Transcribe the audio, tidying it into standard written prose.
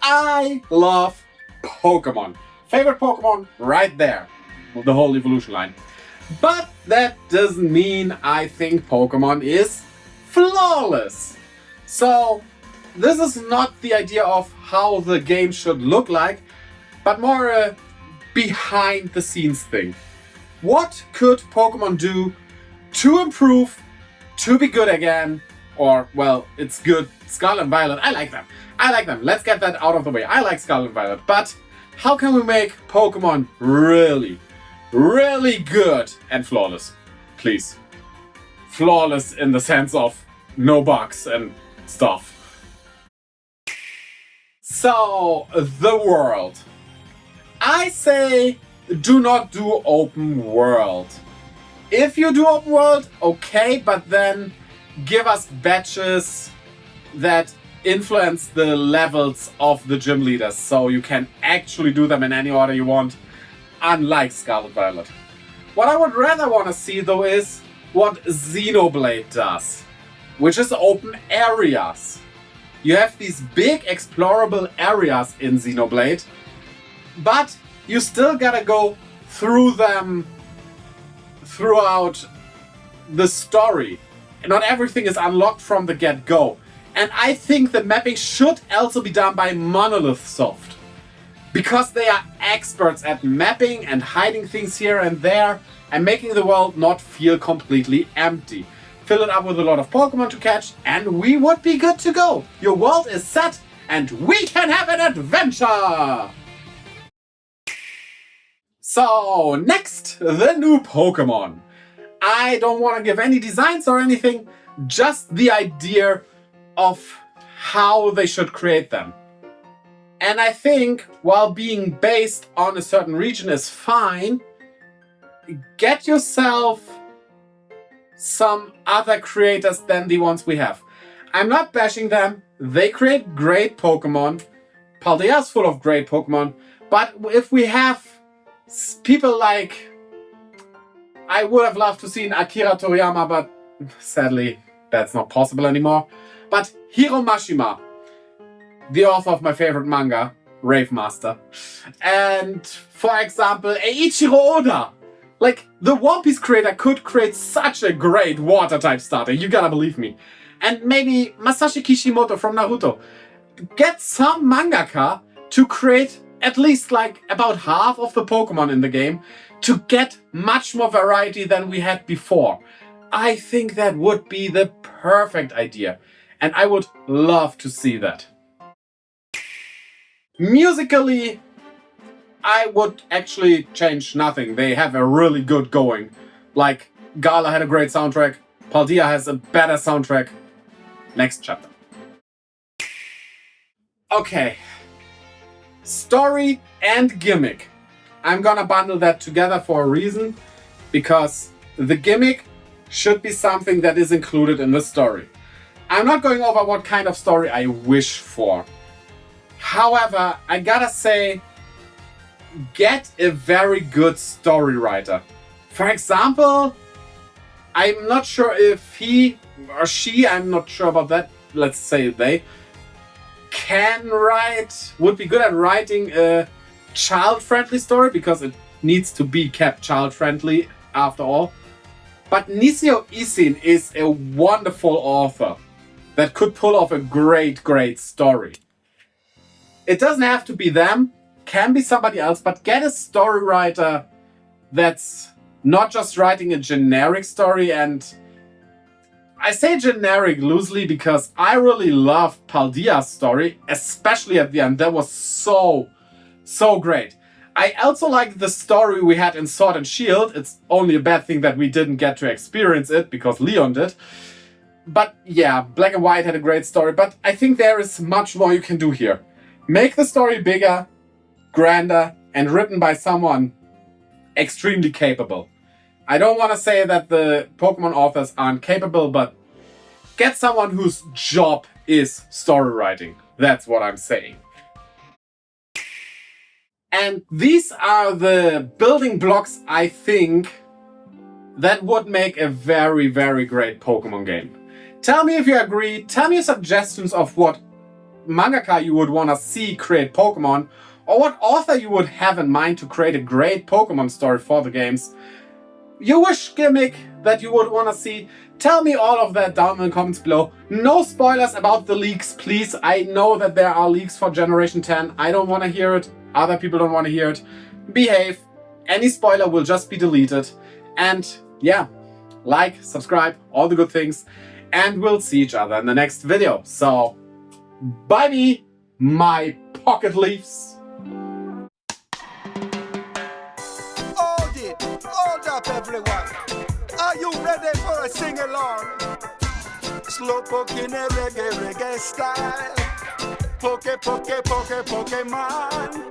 I love Pokemon. Favorite Pokemon right there. The whole evolution line. But that doesn't mean I think Pokemon is flawless. So this is not the idea of how the game should look like, but more a behind the scenes thing. What could Pokemon do to improve, to be good again, or, well, it's good. Scarlet and Violet, I like them. Let's get that out of the way. I like Scarlet and Violet, but how can we make Pokemon really, really good and flawless? Please. Flawless in the sense of no bugs and stuff. So, the world. I say do not do open world. If you do open world, okay, but then give us badges that influence the levels of the gym leaders so you can actually do them in any order you want, unlike Scarlet Violet. What I would rather want to see though is what Xenoblade does, which is open areas. You have these big explorable areas in Xenoblade, but you still gotta go through them throughout the story. Not everything is unlocked from the get-go. And I think the mapping should also be done by Monolith Soft, because they are experts at mapping and hiding things here and there and making the world not feel completely empty. Fill it up with a lot of Pokemon to catch and we would be good to go. Your world is set and we can have an adventure! So, next, the new Pokemon. I don't want to give any designs or anything, just the idea of how they should create them. And I think, while being based on a certain region is fine, get yourself some other creators than the ones we have. I'm not bashing them, they create great Pokemon. Paldea is full of great Pokemon, but if we have people like... I would have loved to see Akira Toriyama, but sadly, that's not possible anymore. But Hiro Mashima, the author of my favorite manga, Rave Master. And, for example, Eiichiro Oda. Like, the One Piece creator could create such a great water-type starter, you gotta believe me. And maybe Masashi Kishimoto from Naruto. Get some mangaka to create at least like about half of the Pokemon in the game to get much more variety than we had before. I think that would be the perfect idea. And I would love to see that. Musically, I would actually change nothing. They have a really good going. Like, Gala had a great soundtrack. Paldea has a better soundtrack. Next chapter. Okay. Story and gimmick. I'm gonna bundle that together for a reason. Because the gimmick should be something that is included in the story. I'm not going over what kind of story I wish for. However, I gotta say, get a very good story writer. For example, I'm not sure if he or she, I'm not sure about that, let's say they, would be good at writing a child-friendly story, because it needs to be kept child-friendly after all. But Nisio Isin is a wonderful author that could pull off a great, great story. It doesn't have to be them, can be somebody else, but get a story writer that's not just writing a generic story. And I say generic loosely because I really love Paldea's story, especially at the end. That was so great. I also like the story we had in Sword and Shield. It's only a bad thing that we didn't get to experience it because Leon did. But yeah, Black and White had a great story, but I think there is much more you can do here. Make the story bigger, grander, and written by someone extremely capable. I don't want to say that the Pokemon authors aren't capable, but get someone whose job is story writing. That's what I'm saying. And these are the building blocks, I think, that would make a very, very great Pokemon game. Tell me if you agree. Tell me your suggestions of what mangaka you would want to see create Pokemon, or what author you would have in mind to create a great Pokemon story for the games. Your wish gimmick that you would want to see. Tell me all of that down in the comments below. No spoilers about the leaks, please. I know that there are leaks for Generation 10. I don't want to hear it. Other people don't want to hear it. Behave. Any spoiler will just be deleted. And yeah, like, subscribe, all the good things. And we'll see each other in the next video. So, bye, my pocket leaves. Hold up, everyone. Are you ready for a sing-along? Slowpoke in a reggae style. Pokemon.